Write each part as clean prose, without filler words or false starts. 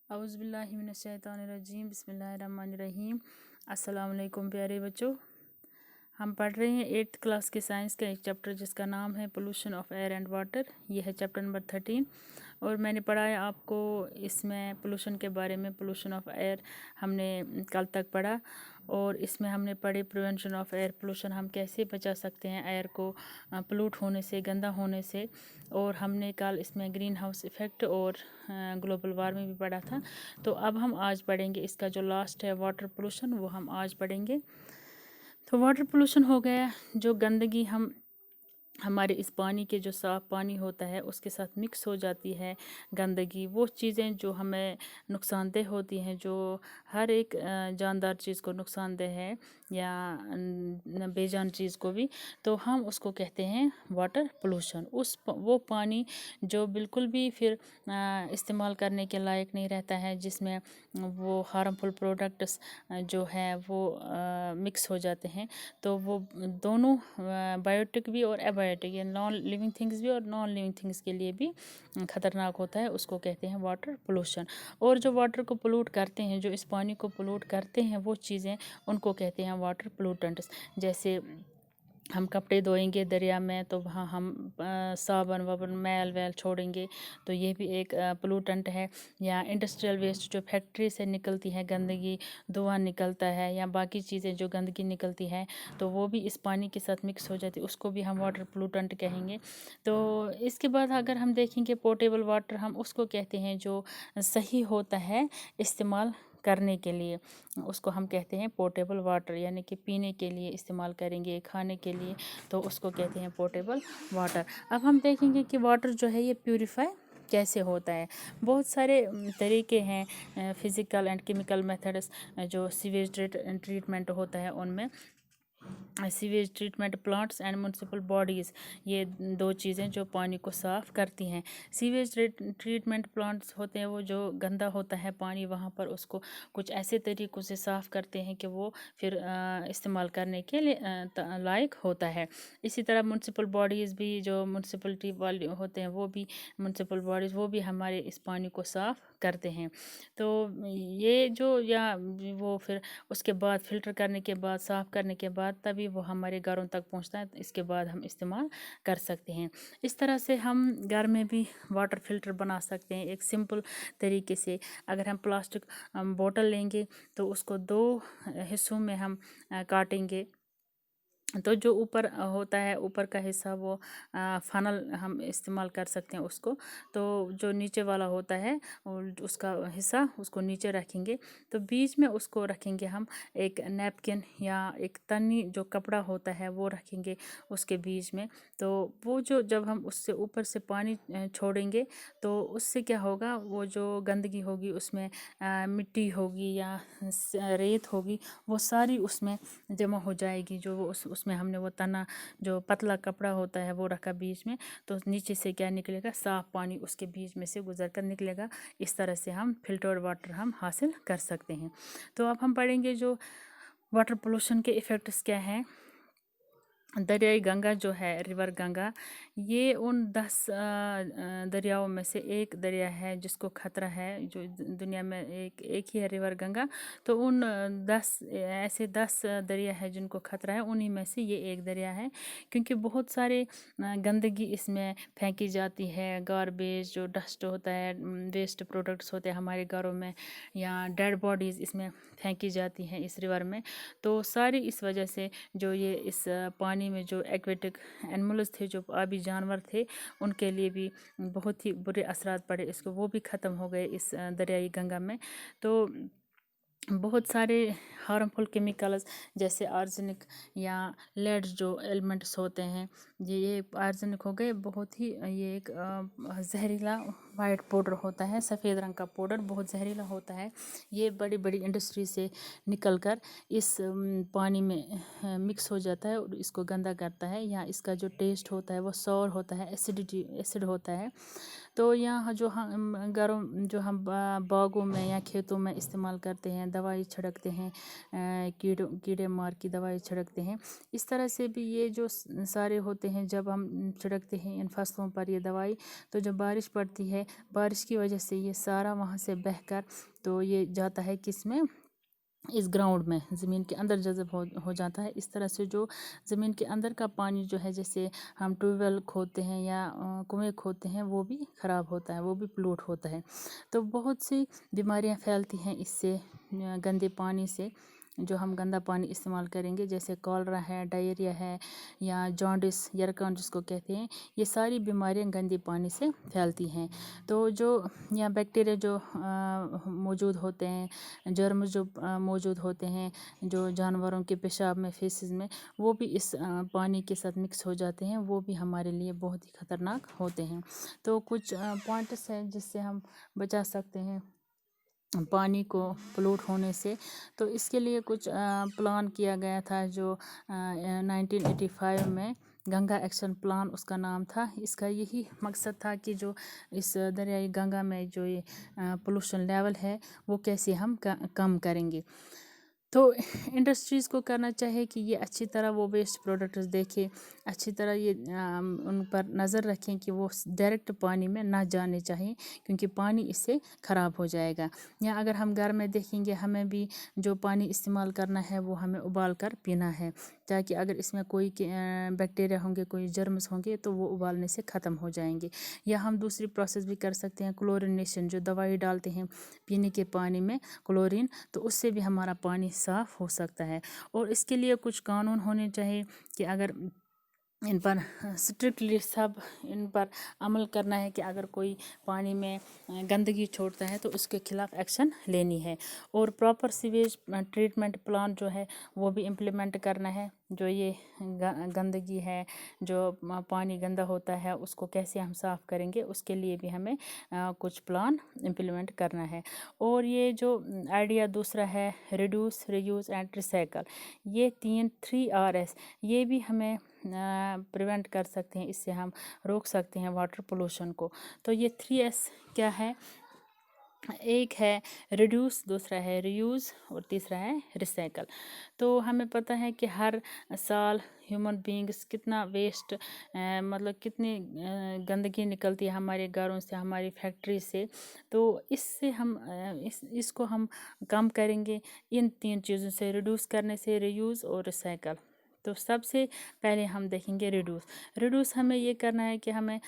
اعوذ باللہ من الشیطان الرجیم، بسم اللہ الرحمن الرحیم۔ السلام علیکم پیارے بچوں، ہم پڑھ رہے ہیں 8th کلاس کے سائنس کا ایک چیپٹر جس کا نام ہے pollution of air and water. یہ ہے چیپٹر نمبر 13 اور میں نے پڑھایا آپ کو اس میں پولوشن کے بارے میں۔ پولوشن آف ایئر ہم نے کل تک پڑھا اور اس میں ہم نے پڑھے پریونشن آف ایئر پولوشن، ہم کیسے بچا سکتے ہیں ایئر کو پولوٹ ہونے سے، گندا ہونے سے۔ اور ہم نے کل اس میں گرین ہاؤس ایفیکٹ اور گلوبل وارمنگ بھی پڑھا تھا۔ تو اب ہم آج پڑھیں گے اس کا جو لاسٹ ہے واٹر پولوشن، وہ ہم آج پڑھیں گے۔ تو واٹر پولوشن ہو گیا جو گندگی ہمارے اس پانی کے جو صاف پانی ہوتا ہے اس کے ساتھ مکس ہو جاتی ہے گندگی، وہ چیزیں جو ہمیں نقصان دہ ہوتی ہیں، جو ہر ایک جاندار چیز کو نقصان دہ ہے یا بے جان چیز کو بھی، تو ہم اس کو کہتے ہیں واٹر پولوشن۔ وہ پانی جو بالکل بھی پھر استعمال کرنے کے لائق نہیں رہتا ہے، جس میں وہ ہارمفل پروڈکٹس جو ہیں وہ مکس ہو جاتے ہیں، تو وہ دونوں بایوٹک بھی اور ایبایوٹک یا نان لیونگ تھنگس بھی اور نان لیونگ تھنگس کے لیے بھی خطرناک ہوتا ہے، اس کو کہتے ہیں واٹر پولوشن۔ اور جو واٹر کو پولوٹ کرتے ہیں، جو اس پانی کو پولوٹ کرتے ہیں، وہ چیزیں ان کو کہتے ہیں واٹر پولوٹنٹس۔ جیسے ہم کپڑے دھوئیں گے دریا میں تو وہاں ہم صابن وابن میل ویل چھوڑیں گے، تو یہ بھی ایک پولوٹنٹ ہے۔ یا انڈسٹریل ویسٹ جو فیکٹری سے نکلتی ہے گندگی، دھواں نکلتا ہے یا باقی چیزیں جو گندگی نکلتی ہے، تو وہ بھی اس پانی کے ساتھ مکس ہو جاتی ہے، اس کو بھی ہم واٹر پولوٹنٹ کہیں گے۔ تو اس کے بعد اگر ہم دیکھیں گے پورٹیبل واٹر، ہم اس کو کہتے ہیں جو صحیح ہوتا ہے استعمال کرنے کے لیے، اس کو ہم کہتے ہیں پورٹیبل واٹر، یعنی کہ پینے کے لیے استعمال کریں گے، کھانے کے لیے، تو اس کو کہتے ہیں پورٹیبل واٹر۔ اب ہم دیکھیں گے کہ واٹر جو ہے یہ پیوریفائی کیسے ہوتا ہے۔ بہت سارے طریقے ہیں، فزیکل اینڈ کیمیکل میتھڈس جو سیویج ٹریٹمنٹ ہوتا ہے ان میں۔ Sewage treatment plants and municipal bodies, یہ دو چیزیں جو پانی کو صاف کرتی ہیں۔ سیویج ٹریٹمنٹ پلانٹس ہوتے ہیں وہ جو گندا ہوتا ہے پانی، وہاں پر اس کو کچھ ایسے طریقوں سے صاف کرتے ہیں کہ وہ پھر استعمال کرنے کے لائق ہوتا ہے۔ اسی طرح میونسپل باڈیز بھی، جو میونسپلٹی والے ہوتے ہیں وہ بھی، میونسپل باڈیز وہ بھی ہمارے اس پانی کو صاف کرتے ہیں۔ تو یہ جو یا وہ پھر اس کے بعد فلٹر کرنے کے بعد، صاف کرنے کے بعد، تبھی وہ ہمارے گھروں تک پہنچتا ہے، اس کے بعد ہم استعمال کر سکتے ہیں۔ اس طرح سے ہم گھر میں بھی واٹر فلٹر بنا سکتے ہیں ایک سمپل طریقے سے۔ اگر ہم پلاسٹک بوٹل لیں گے تو اس کو 2 حصوں میں ہم کاٹیں گے، تو جو اوپر ہوتا ہے، اوپر کا حصہ، وہ فنل ہم استعمال کر سکتے ہیں اس کو، تو جو نیچے والا ہوتا ہے اس کا حصہ اس کو نیچے رکھیں گے، تو بیچ میں اس کو رکھیں گے ہم ایک نیپکن یا ایک تنی جو کپڑا ہوتا ہے وہ رکھیں گے اس کے بیچ میں۔ تو وہ جب ہم اس سے اوپر سے پانی چھوڑیں گے تو اس سے کیا ہوگا، وہ جو گندگی ہوگی اس میں مٹی ہوگی یا ریت ہوگی، وہ ساری اس میں جمع ہو جائے گی۔ جو اس میں ہم نے وہ تنا جو پتلا کپڑا ہوتا ہے وہ رکھا بیچ میں، تو نیچے سے کیا نکلے گا، صاف پانی اس کے بیچ میں سے گزر کر نکلے گا۔ اس طرح سے ہم فلٹرڈ واٹر ہم حاصل کر سکتے ہیں۔ تو اب ہم پڑھیں گے جو واٹر پولوشن کے ایفیکٹس کیا ہیں۔ دریائے گنگا جو ہے، ریور گنگا، یہ ان 10 دریاؤں میں سے ایک دریا ہے جس کو خطرہ ہے، جو دنیا میں ایک ہی ہے ریور گنگا، تو ان 10 دریا ہے جن کو خطرہ ہے، انہی میں سے یہ ایک دریا ہے، کیونکہ بہت سارے گندگی اس میں پھینکی جاتی ہے، گاربیج جو ڈسٹ ہوتا ہے، ویسٹ پروڈکٹس ہوتے ہیں ہمارے گھروں میں، یا ڈیڈ باڈیز اس میں پھینکی جاتی ہیں اس ریور میں، تو ساری اس وجہ سے جو یہ اس پانی میں جو ایکویٹک اینیملز تھے، جو آبی جانور تھے، ان کے لیے بھی بہت ہی برے اثرات پڑے اس کو، وہ بھی ختم ہو گئے اس دریائی گنگا میں۔ تو بہت سارے ہارمفل کیمیکلز جیسے آرسینک یا لیڈ جو ایلیمنٹس ہوتے ہیں، یہ آرسینک ہو گئے، بہت ہی یہ ایک زہریلا وائٹ پاؤڈر ہوتا ہے، سفید رنگ کا پاؤڈر، بہت زہریلا ہوتا ہے۔ یہ بڑی بڑی انڈسٹری سے نکل کر اس پانی میں مکس ہو جاتا ہے اور اس کو گندا کرتا ہے، یا اس کا جو ٹیسٹ ہوتا ہے وہ سور ہوتا ہے، ایسڈ ہوتا ہے، تو यहाँ जो हम घरों जो हम बागों में या खेतों में इस्तेमाल करते हैं, दवाई छिड़कते हैं, कीड़े मार की दवाई छिड़कते हैं, इस तरह से भी ये जो सारे होते हैं, जब हम छिड़कते हैं इन फसलों पर ये दवाई, तो जब बारिश पड़ती है, बारिश की वजह से ये सारा वहाँ से बहकर तो ये जाता है किस में, इस ग्राउंड में, ज़मीन के अंदर जज़ब हो जाता है। इस तरह से जो ज़मीन के अंदर का पानी जो है, जैसे हम ट्यूबवेल खोदते हैं या कुएँ खोदते हैं, वो भी ख़राब होता है, वो भी पोल्यूट होता है। तो बहुत सी बीमारियां फैलती हैं इससे, गंदे पानी से। जो हम गंदा पानी इस्तेमाल करेंगे, जैसे कॉलरा है, डायरिया है, या जॉन्डिस, यरकान जिसको कहते हैं, ये सारी बीमारियां गंदे पानी से फैलती हैं। तो जो यहाँ बैक्टीरिया जो मौजूद होते हैं, जर्म जो मौजूद होते हैं, जो जानवरों के पेशाब में, फेसेस में, वो भी इस पानी के साथ मिक्स हो जाते हैं, वो भी हमारे लिए बहुत ही ख़तरनाक होते हैं। तो कुछ पॉइंट्स हैं जिससे हम बचा सकते हैं पानी को पोल्यूट होने से। तो इसके लिए कुछ प्लान किया गया था, जो 1985 में गंगा एक्शन प्लान उसका नाम था। इसका यही मकसद था कि जो इस दरियाई गंगा में जो ये पोल्यूशन लेवल है, वो कैसे हम कम करेंगे। तो इंडस्ट्रीज़ को करना चाहिए कि ये अच्छी तरह वो वेस्ट प्रोडक्ट्स देखें, अच्छी तरह ये उन पर नज़र रखें कि वो डायरेक्ट पानी में ना जाने चाहिए, क्योंकि पानी इससे ख़राब हो जाएगा। या अगर हम घर में देखेंगे, हमें भी जो पानी इस्तेमाल करना है वो हमें उबाल कर पीना है, ताकि अगर इसमें कोई बैक्टीरिया होंगे, कोई जर्म्स होंगे, तो वो उबालने से ख़त्म हो जाएंगे। या हम दूसरी प्रोसेस भी कर सकते हैं, क्लोरिनेशन, जो दवाई डालते हैं पीने के पानी में, क्लोरीन, तो उससे भी हमारा पानी साफ़ हो सकता है। और इसके लिए कुछ कानून होने चाहिए कि अगर इन पर स्ट्रिक्टली सब इन पर अमल करना है कि अगर कोई पानी में गंदगी छोड़ता है तो उसके खिलाफ़ एक्शन लेनी है। और प्रॉपर सीवेज ट्रीटमेंट प्लान जो है वो भी इम्प्लीमेंट करना है। जो ये गंदगी है, जो पानी गंदा होता है, उसको कैसे हम साफ़ करेंगे, उसके लिए भी हमें कुछ प्लान इम्प्लीमेंट करना है। और ये जो आइडिया दूसरा है, रिड्यूस, रीयूज़ एंड रिसाइकल, ये 3 Rs, ये भी हमें प्रिवेंट कर सकते हैं, इससे हम रोक सकते हैं वाटर पोल्यूशन को। तो ये 3S क्या है? एक है रिड्यूस, दूसरा है रीयूज़, और तीसरा है रिसाइकल। तो हमें पता है कि हर साल ह्यूमन बींग्स कितना वेस्ट, मतलब कितनी गंदगी निकलती है हमारे घरों से, हमारी फैक्ट्री से। तो इससे हम इसको हम कम करेंगे इन 3 चीज़ों से, रिड्यूस करने से, रीयूज़ और रिसाइकल। तो सबसे पहले हम देखेंगे रिड्यूस हमें ये करना है कि हमें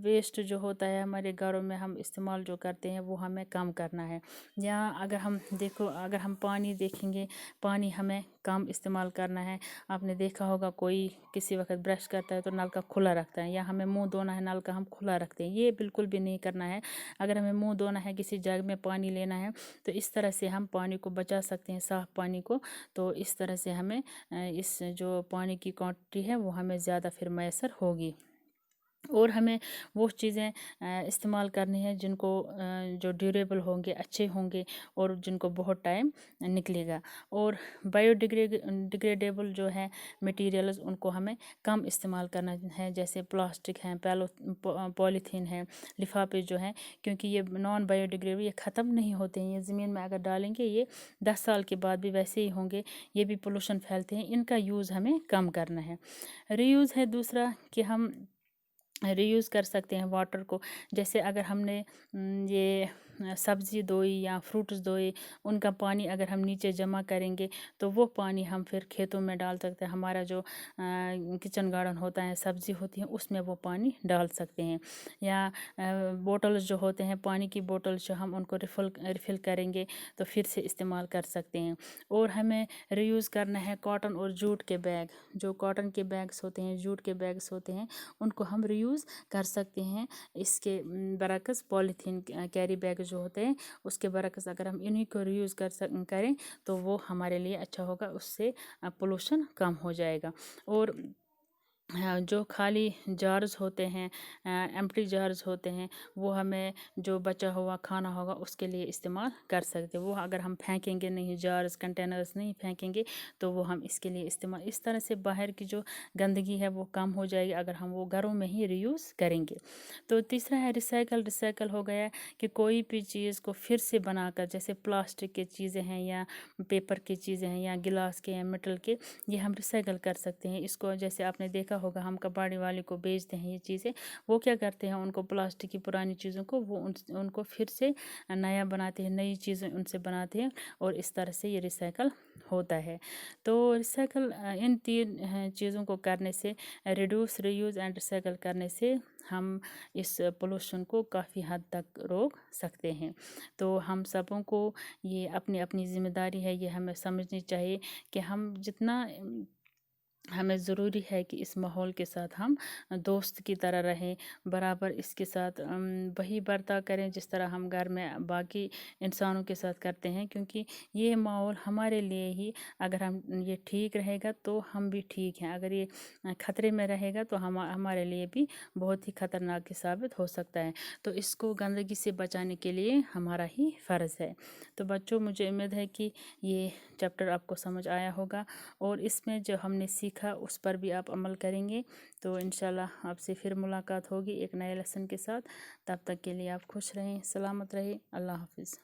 वेस्ट जो होता है हमारे घरों में हम इस्तेमाल जो करते हैं, वो हमें कम करना है। या अगर हम अगर हम पानी देखेंगे, पानी हमें कम इस्तेमाल करना है। आपने देखा होगा कोई किसी वक्त ब्रश करता है तो नल का खुला रखता है, या हमें मुंह धोना है, नल का हम खुला रखते हैं। ये बिल्कुल भी नहीं करना है। अगर हमें मुंह धोना है, किसी जग में पानी लेना है, तो इस तरह से हम पानी को बचा सकते हैं, साफ़ पानी को। तो इस तरह से हमें इस जो पानी की क्वांटिटी है वो हमें ज़्यादा फिर मैसर होगी। और हमें वो चीज़ें इस्तेमाल करनी है जिनको जो ड्यूरेबल होंगे, अच्छे होंगे, और जिनको बहुत टाइम निकलेगा। और डिग्रेडेबल जो है मटेरियल्स, उनको हमें कम इस्तेमाल करना है, जैसे प्लास्टिक हैं, पॉलीथीन है, लिफाफे जो हैं, क्योंकि ये नॉन बायोडिग्रेडेबल, ये ख़त्म नहीं होते हैं। ये ज़मीन में अगर डालेंगे, ये 10 साल के बाद भी वैसे ही होंगे, ये भी पोल्यूशन फैलते हैं। इनका यूज़ हमें कम करना है। रीयूज़ है दूसरा, कि हम रीयूज़ कर सकते हैं वाटर को। जैसे अगर हमने ये सब्ज़ी धोई या फ्रूट्स धोए, उनका पानी अगर हम नीचे जमा करेंगे, तो वो पानी हम फिर खेतों में डाल सकते हैं। हमारा जो किचन गार्डन होता है, सब्ज़ी होती है, उसमें वो पानी डाल सकते हैं। या बोटल्स जो होते हैं, पानी की बोटल्स, जो हम उनको रिफ़िल करेंगे तो फिर से इस्तेमाल कर सकते हैं। और हमें रीयूज़ करना है कॉटन और जूट के बैग। जो कॉटन के बैग्स होते हैं, जूट के बैग्स होते हैं, उनको हम रीयूज़ कर सकते हैं। इसके बरक्स पॉलीथीन कैरी बैग जो होते हैं, उसके बरक्स अगर हम इन्हीं को रीयूज़ करें, तो वो हमारे लिए अच्छा होगा, उससे पोल्यूशन कम हो जाएगा। और हाँ, जो खाली जार्स होते हैं, एम्प्टी जार्स होते हैं, वो हमें जो बचा हुआ खाना होगा उसके लिए इस्तेमाल कर सकते हैं। वो अगर हम फेंकेंगे नहीं, जार्स कंटेनर्स नहीं फेंकेंगे, तो वो हम इसके लिए इस्तेमाल, इस तरह से बाहर की जो गंदगी है वो कम हो जाएगी अगर हम वो घरों में ही रीयूज़ करेंगे। तो तीसरा है रिसाइकल। रिसाइकल हो गया कि कोई भी चीज़ को फिर से बनाकर, जैसे प्लास्टिक की चीज़ें हैं या पेपर की चीज़ें हैं या गिलास के या मेटल के, ये हम रिसाइकल कर सकते हैं। इसको जैसे आपने देखा होगा, हम कबाड़ी वाले को बेचते हैं ये चीज़ें, वो क्या करते हैं, उनको प्लास्टिक की पुरानी चीज़ों को वो उनको फिर से नया बनाते हैं, नई चीज़ें उनसे बनाते हैं, और इस तरह से ये रिसाइकल होता है। तो रिसाइकल इन तीन चीज़ों को करने से, रिड्यूस, रीयूज़ एंड रिसाइकल करने से हम इस पोल्यूशन को काफ़ी हद तक रोक सकते हैं। तो हम सबों को ये अपनी अपनी ज़िम्मेदारी है, ये हमें समझनी चाहिए कि हम जितना हमें ज़रूरी है कि इस माहौल के साथ हम दोस्त की तरह रहें, बराबर इसके साथ वही बर्ताव करें जिस तरह हम घर में बाकी इंसानों के साथ करते हैं, क्योंकि ये माहौल हमारे लिए ही, अगर हम ये ठीक रहेगा तो हम भी ठीक हैं, अगर ये ख़तरे में रहेगा तो हमारे लिए भी बहुत ही ख़तरनाक साबित हो सकता है। तो इसको गंदगी से बचाने के लिए हमारा ही फ़र्ज़ है। तो बच्चों, मुझे उम्मीद है कि ये चैप्टर आपको समझ आया होगा, और इसमें जो हमने सीखा उस पर भी आप अमल करेंगे। तो इंशाल्लाह आपसे फिर मुलाकात होगी एक नए लेसन के साथ। तब तक के लिए आप खुश रहें, सलामत रहें। अल्लाह हाफिज़।